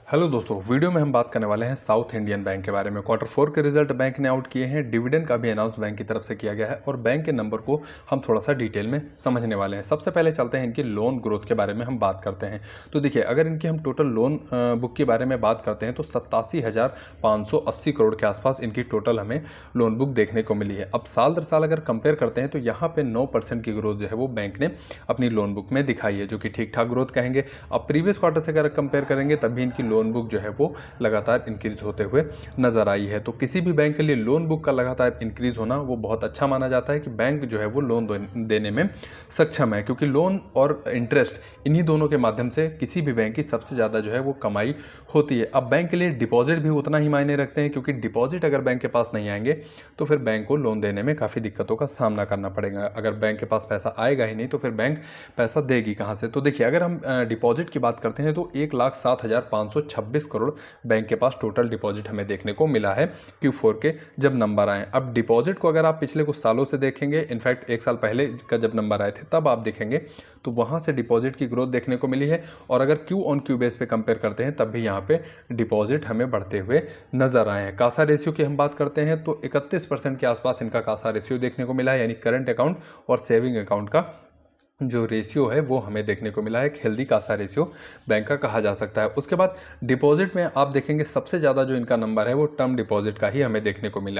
Hello दोस्तों, video में हम बात करने वाले हैं साउथ इंडियन बैंक के बारे में। क्वार्टर 4 के रिजल्ट बैंक ने आउट किए हैं, डिविडेंड का भी अनाउंस बैंक की तरफ से किया गया है और बैंक के नंबर को हम थोड़ा सा डिटेल में समझने वाले हैं। सबसे पहले चलते हैं इनकी लोन ग्रोथ के बारे में हम बात करते हैं। तो देखिए, अगर इनकी हम टोटल लोन बुक के बारे में बात करते हैं तो 87,580 करोड़ के आसपास इनकी टोटल हमें लोन बुक देखने को मिली है। अब साल दर साल अगर कंपेयर करते हैं तो यहाँ पे 9% की ग्रोथ जो है वो बैंक ने अपनी लोन बुक में दिखाई है, जो कि ठीक ठाक ग्रोथ कहेंगे। अब प्रीवियस क्वार्टर से अगर कंपेयर करेंगे तब भी इनकी लोन बुक जो है वो लगातार इंक्रीज होते हुए नजर आई है। तो किसी भी बैंक के लिए लोन बुक का लगातार इंक्रीज होना वो बहुत अच्छा माना जाता है कि बैंक जो है वो लोन देने में सक्षम है, क्योंकि लोन और इंटरेस्ट इन्हीं दोनों के माध्यम से किसी भी बैंक की सबसे ज़्यादा जो है वो कमाई होती है। अब बैंक के लिए डिपॉजिट भी उतना ही मायने रखते हैं, क्योंकि डिपॉजिट अगर बैंक के पास नहीं आएंगे तो फिर बैंक को लोन देने में काफ़ी दिक्कतों का सामना करना पड़ेगा। अगर बैंक के पास पैसा आएगा ही नहीं तो फिर बैंक पैसा देगी कहाँ से। तो देखिए, अगर हम डिपॉजिट की बात करते हैं तो 1,07,526 करोड़ बैंक के पास टोटल डिपॉजिट हमें देखने को मिला है Q4 के जब नंबर आए। अब डिपॉजिट को अगर आप पिछले कुछ सालों से देखेंगे, इनफैक्ट एक साल पहले का जब नंबर आए थे तब आप देखेंगे तो वहाँ से डिपॉजिट की ग्रोथ देखने को मिली है। और अगर Q ऑन Q बेस पे कंपेयर करते हैं तब भी यहाँ पे डिपॉजिट हमें बढ़ते हुए नजर आए हैं। कासा रेशियो की हम बात करते हैं तो 31% के आसपास इनका कासा रेशियो देखने को मिला है, यानी करंट अकाउंट और सेविंग अकाउंट का जो रेशियो है वो हमें देखने को मिला है। एक हेल्दी कासा रेशियो बैंक का कहा जा सकता है। उसके बाद डिपॉजिट में आप देखेंगे सबसे ज़्यादा जो इनका नंबर है वो टर्म डिपॉजिट का ही हमें देखने को मिल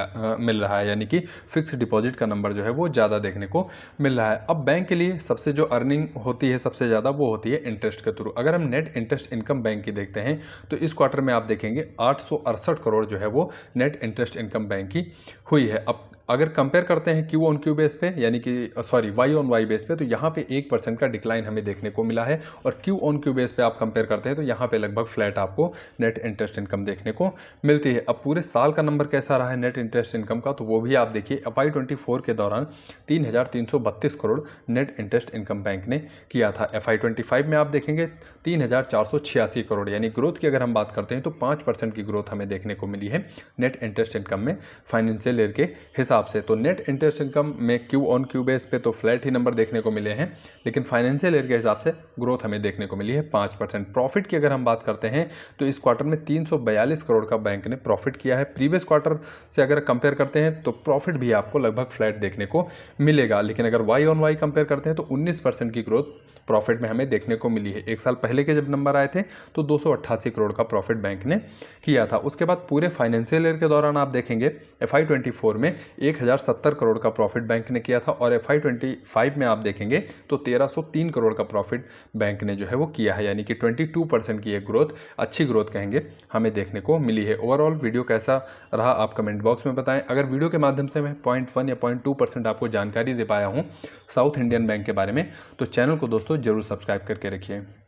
रहा है, यानी कि फिक्स डिपॉजिट का नंबर जो है वो ज़्यादा देखने को मिल रहा है। अब बैंक के लिए सबसे जो अर्निंग होती है सबसे ज़्यादा वो होती है इंटरेस्ट के थ्रू। अगर हम नेट इंटरेस्ट इनकम बैंक की देखते हैं तो इस क्वार्टर में आप देखेंगे 868 करोड़ जो है वो नेट इंटरेस्ट इनकम बैंक की हुई है। अब अगर कंपेयर करते हैं Q ऑन Q बेस पे, यानी कि Y ऑन Y बेस पे, तो यहाँ पे 1% का डिक्लाइन हमें देखने को मिला है। और Q ऑन Q बेस पे आप कंपेयर करते हैं तो यहाँ पे लगभग फ्लैट आपको नेट इंटरेस्ट इनकम देखने को मिलती है। अब पूरे साल का नंबर कैसा रहा है नेट इंटरेस्ट इनकम का, तो वो भी आप देखिए। FY24 के दौरान 3,332 crore net interest income bank ने किया था। FY25 में आप देखेंगे 3,486 करोड़, यानी ग्रोथ की अगर हम बात करते हैं तो 5% की ग्रोथ हमें देखने को मिली है नेट इंटरेस्ट इनकम में फाइनेंशियल ईयर के हिसाब से। तो नेट इंटरेस्ट इनकम में Q ऑन Q बेस पे तो फ्लैट ही नंबर देखने को मिले हैं, लेकिन फाइनेंशियल ईयर के हिसाब से ग्रोथ हमें देखने को मिली है 5%। प्रॉफिट की अगर हम बात करते हैं तो इस क्वार्टर में 342 करोड़ का बैंक ने प्रॉफिट किया है। प्रीवियस क्वार्टर से अगर कंपेयर करते हैं तो प्रॉफिट भी आपको लगभग फ्लैट देखने को मिलेगा, लेकिन अगर Y ऑन Y कंपेयर करते हैं तो 19% की ग्रोथ प्रॉफिट में हमें देखने को मिली है। एक साल पहले के जब नंबर आए थे तो 288 करोड़ का प्रॉफिट बैंक ने किया था। उसके बाद पूरे फाइनेंशियल ईयर के दौरान आप देखेंगे FY24 में 1,070 करोड़ का प्रॉफिट बैंक ने किया था और FY25 में आप देखेंगे तो 1,303 करोड़ का प्रॉफिट बैंक ने जो है वो किया है, यानी कि 22% की एक ग्रोथ, अच्छी ग्रोथ कहेंगे, हमें देखने को मिली है। ओवरऑल वीडियो कैसा रहा आप कमेंट बॉक्स में बताएं। अगर वीडियो के माध्यम से मैं 0.1 या 0.2% आपको जानकारी दे पाया हूँ साउथ इंडियन बैंक के बारे में तो चैनल को दोस्तों जरूर सब्सक्राइब करके रखिए।